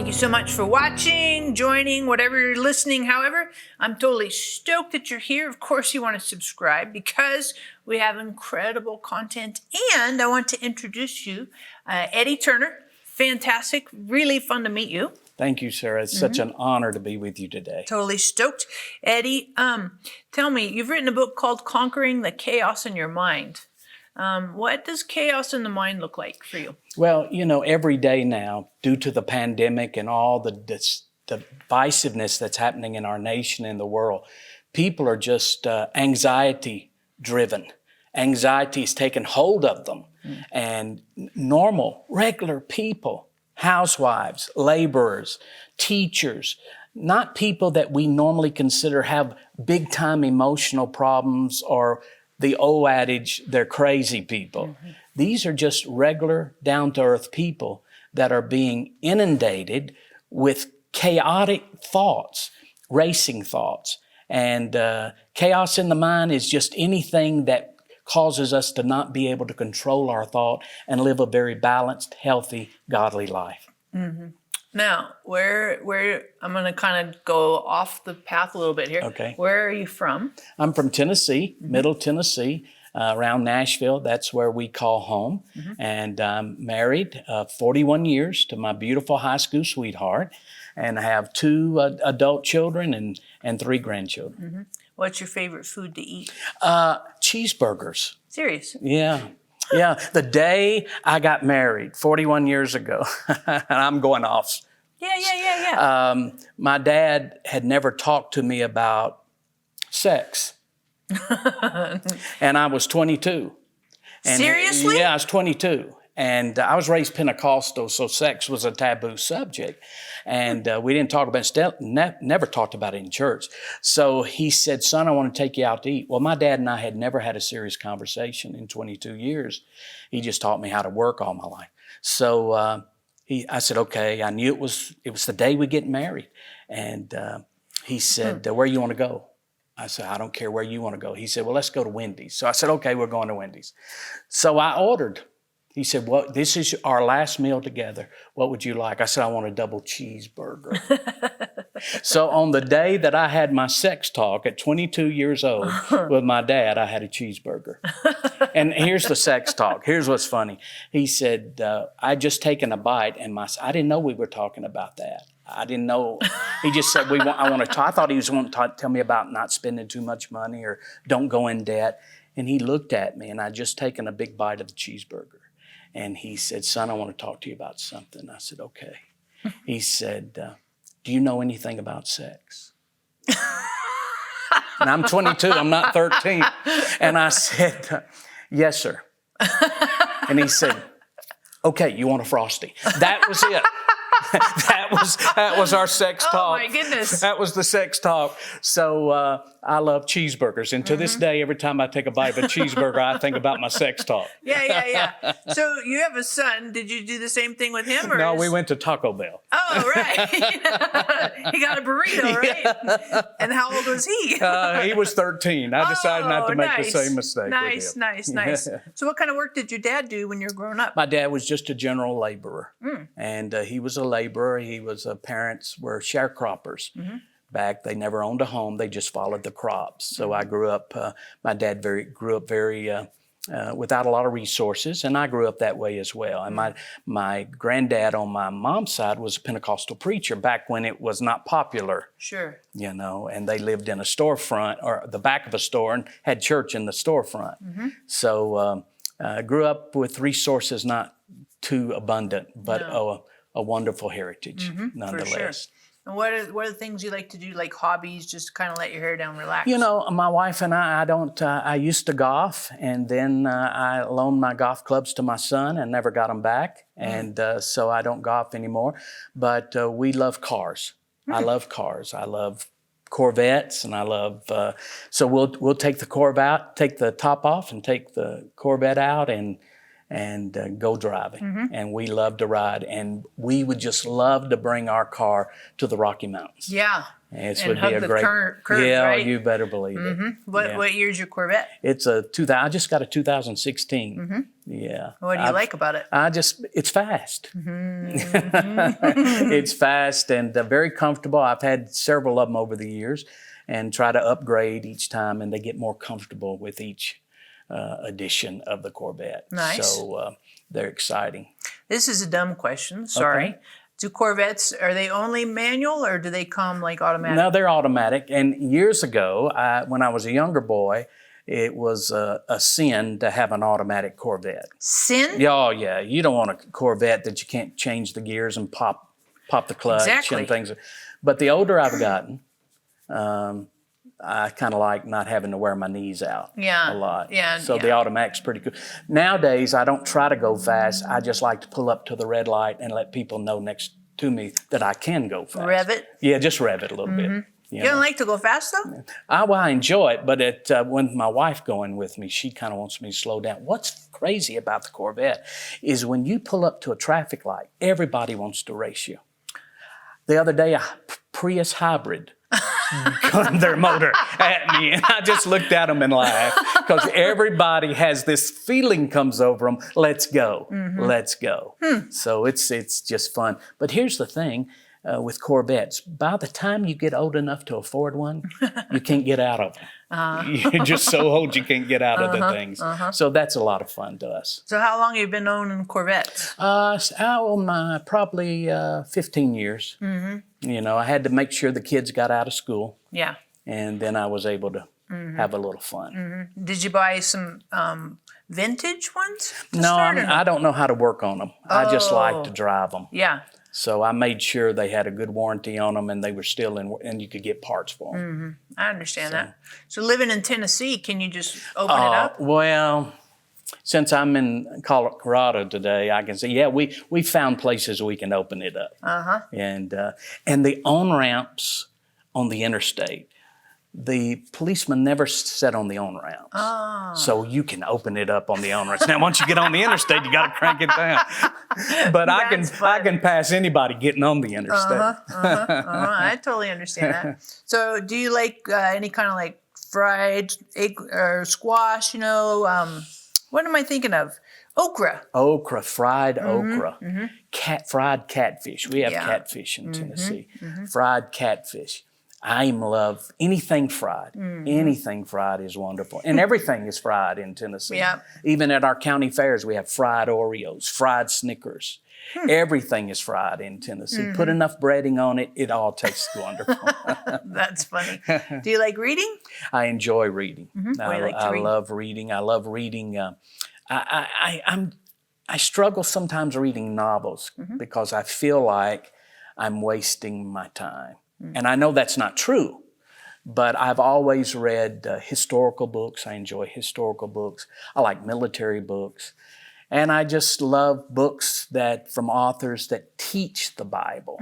Thank you so much for watching, joining, whatever you're listening. However, I'm totally stoked that you're here. Of course, you want to subscribe because we have incredible content. And I want to introduce you, Eddie Turner. Fantastic. Really fun to meet you. Thank you, Sarah. It's such an honor to be with you today. Totally stoked. Eddie, tell me, you've written a book called Conquering the Chaos in Your Mind. What does chaos in the mind look like for you? Well, you know, every day now, due to the pandemic and all the divisiveness that's happening in our nation and the world, people are just anxiety-driven. Anxiety has taken hold of them. And normal, regular people, housewives, laborers, teachers, not people that we normally consider have big-time emotional problems or the old adage, they're crazy people. These are just regular, down-to-earth people that are being inundated with chaotic thoughts, racing thoughts. And chaos in the mind is just anything that causes us to not be able to control our thought and live a very balanced, healthy, godly life. Now, where I'm going to kind of go off the path a little bit here. Okay. Where are you from? I'm from Tennessee, Middle Tennessee, around Nashville. That's where we call home. And I'm married 41 years to my beautiful high school sweetheart. And I have 2 adult children and 3 grandchildren. What's your favorite food to eat? Cheeseburgers. Serious? Yeah. Yeah. The day I got married 41 years ago, and I'm going off. Yeah. My dad had never talked to me about sex. And I was 22. And Seriously? Yeah, I was 22. And I was raised Pentecostal, so sex was a taboo subject. And we didn't talk about it, never talked about it in church. So he said, son, I want to take you out to eat. Well, my dad and I had never had a serious conversation in 22 years. He just taught me how to work all my life. So I said, okay. I knew it was the day we get married. And he said, where you want to go? I said, I don't care where you want to go. He said, well, let's go to Wendy's. So I said, okay, we're going to Wendy's. So I ordered. He said, well, this is our last meal together. What would you like? I said, I want a double cheeseburger. So on the day that I had my sex talk at 22 years old with my dad, I had a cheeseburger. And here's the sex talk. Here's what's funny. He said, I'd just taken a bite and I didn't know we were talking about that. I didn't know. He just said, I want to talk. I thought he was wanting to tell me about not spending too much money or don't go in debt. And he looked at me and I'd just taken a big bite of the cheeseburger. And he said, son, I want to talk to you about something. I said, okay. He said, do you know anything about sex? And I'm 22, I'm not 13. And I said, yes, sir. And he said, okay, you want a Frosty? That was it. That was our sex talk. Oh my goodness. That was the sex talk. So I love cheeseburgers. And to this day, every time I take a bite of a cheeseburger, I think about my sex talk. Yeah. So you have a son. Did you do the same thing with him? Or No, we went to Taco Bell. Oh, right. He got a burrito, right? Yeah. And how old was he? He was 13. I decided not to make the same mistake Nice. Yeah. So what kind of work did your dad do when you were growing up? My dad was just a general laborer. And he was a laborer. Parents were sharecroppers. Back, they never owned a home. They just followed the crops. So I grew up, my dad grew up very without a lot of resources, and I grew up that way as well. And my granddad on my mom's side was a Pentecostal preacher back when it was not popular. Sure. You know, and they lived in a storefront or the back of a store and had church in the storefront. So I grew up with resources not too abundant, but a wonderful heritage nonetheless. For sure. And what are the things you like to do, like hobbies, just to kind of let your hair down, relax? You know, my wife and I used to golf, and then I loaned my golf clubs to my son and never got them back. And so I don't golf anymore. But we love cars. I love cars. I love Corvettes, and I love, so we'll take the Corvette, take the top off and take the Corvette out and go driving. And we love to ride, and we would just love to bring our car to the Rocky Mountains. Yeah. It and would be hug a the great. curve, Yeah, right? you better believe it. Yeah. What year's your Corvette? It's a 2000. I just got a 2016. Yeah. What do you like about it? It's fast. It's fast and very comfortable. I've had several of them over the years, and try to upgrade each time, and they get more comfortable with each edition of the Corvette. Nice. So they're exciting. This is a dumb question. Sorry. Okay. Do Corvettes, are they only manual or do they come like automatic? No, they're automatic. And years ago, when I was a younger boy, it was a sin to have an automatic Corvette. Sin? Oh, yeah. You don't want a Corvette that you can't change the gears and pop the clutch Exactly. and things. But the older I've gotten, I kind of like not having to wear my knees out Yeah. a lot. Yeah. So yeah. the automatic's pretty good. Nowadays, I don't try to go fast. I just like to pull up to the red light and let people know next to me that I can go fast. Rev it? Yeah, just rev it a little bit. You don't like to go fast though? I enjoy it, but when my wife going with me, she kind of wants me to slow down. What's crazy about the Corvette is when you pull up to a traffic light, everybody wants to race you. The other day, a Prius hybrid gunned their motor at me, and I just looked at them and laughed because everybody has this feeling comes over them. Let's go, let's go. So it's just fun. But here's the thing. With Corvettes, by the time you get old enough to afford one, you can't get out of them. You're just so old you can't get out of the things. So that's a lot of fun to us. So how long have you been owning Corvettes? Probably 15 years. You know, I had to make sure the kids got out of school, Yeah. and then I was able to have a little fun. Did you buy some vintage ones? to No, start, or I don't know how to work on them. I just like to Oh. drive them. Yeah. So I made sure they had a good warranty on them, and they were still and you could get parts for them. I understand that. So living in Tennessee, can you just open it up? Well, since I'm in Colorado today, I can say, yeah, we found places we can open it up. And the on-ramps on the interstate, the policeman never sat on the on-ramps. So you can open it up on the on-ramps. Now, once you get on the interstate, you got to crank it down. But I can pass anybody getting on the interstate. I totally understand that. So do you like any kind of like fried egg or squash, you know? What am I thinking of? Okra. Okra, fried okra, fried catfish. We have Yeah. catfish in Tennessee. Fried catfish. I love anything fried. Anything fried is wonderful. And everything is fried in Tennessee. Yeah. Even at our county fairs, we have fried Oreos, fried Snickers. Everything is fried in Tennessee. Put enough breading on it, it all tastes wonderful. That's funny. Do you like reading? I enjoy reading. What do you like to read? Love reading. I love reading. I struggle sometimes reading novels because I feel like I'm wasting my time. And I know that's not true, but I've always read historical books. I enjoy historical books. I like military books. And I just love books from authors that teach the Bible.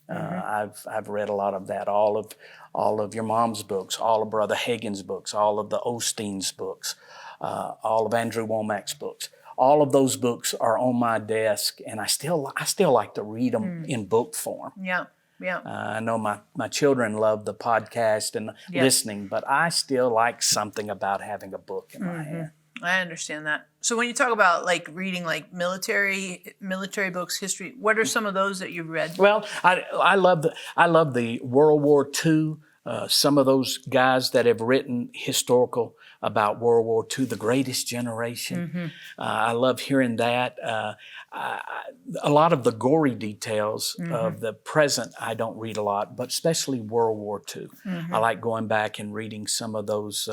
I've read a lot of that, all of your mom's books, all of Brother Hagin's books, all of the Osteen's books, all of Andrew Womack's books. All of those books are on my desk, and I still like to read them in book form. Yeah. Yeah. I know my children love the podcast and listening, but I still like something about having a book in my hand. I understand that. So when you talk about like reading like military books, history, what are some of those that you've read? Well, I love the World War II. Some of those guys that have written historical about World War II, the greatest generation. I love hearing that. A lot of the gory details of the present I don't read a lot, but especially World War II. I like going back and reading some of those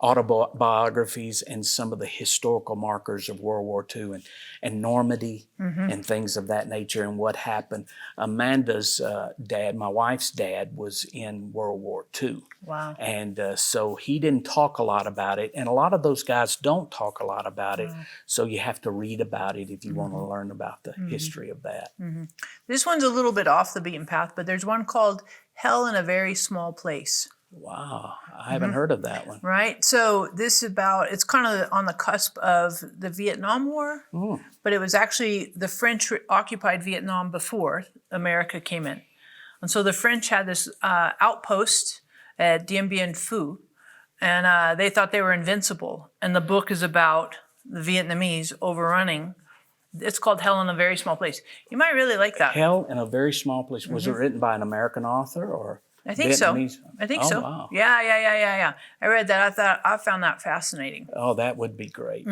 autobiographies and some of the historical markers of World War II and Normandy and things of that nature and what happened. Amanda's dad, my wife's dad, was in World War II. Wow. And so he didn't talk a lot about it. And a lot of those guys don't talk a lot about it. So you have to read about it if you want to learn about the history of that. This one's a little bit off the beaten path, but there's one called Hell in a Very Small Place. Wow, I haven't heard of that one. Right. So this is it's kind of on the cusp of the Vietnam War, but it was actually the French occupied Vietnam before America came in. And so the French had this outpost at Dien Bien Phu, and they thought they were invincible. And the book is about the Vietnamese overrunning. It's called Hell in a Very Small Place. You might really like that. Hell in a Very Small Place. Was it written by an American author or I think Vietnamese? so. I think Oh, so. wow. Yeah. I read that. I found that fascinating. Oh, that would be great.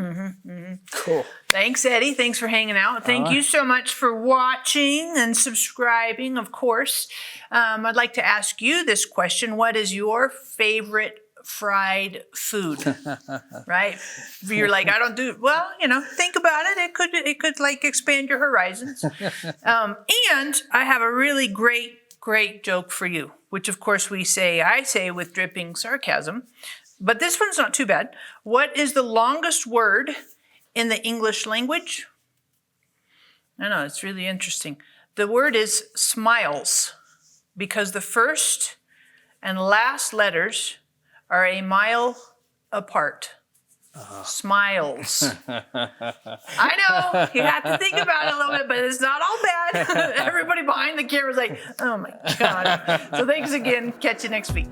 Cool. Thanks, Eddie. Thanks for hanging out. Thank you so much for watching and subscribing, of course. I'd like to ask you this question. What is your favorite fried food? Right? You're like, I don't do, well, think about it. It could like expand your horizons. And I have a really great joke for you, which of course I say with dripping sarcasm, but this one's not too bad. What is the longest word in the English language? I know, it's really interesting. The word is smiles, because the first and last letters are a mile apart. Smiles. I know, you have to think about it a little bit, but it's not all bad. Everybody behind the camera is like, oh my God. So thanks again. Catch you next week.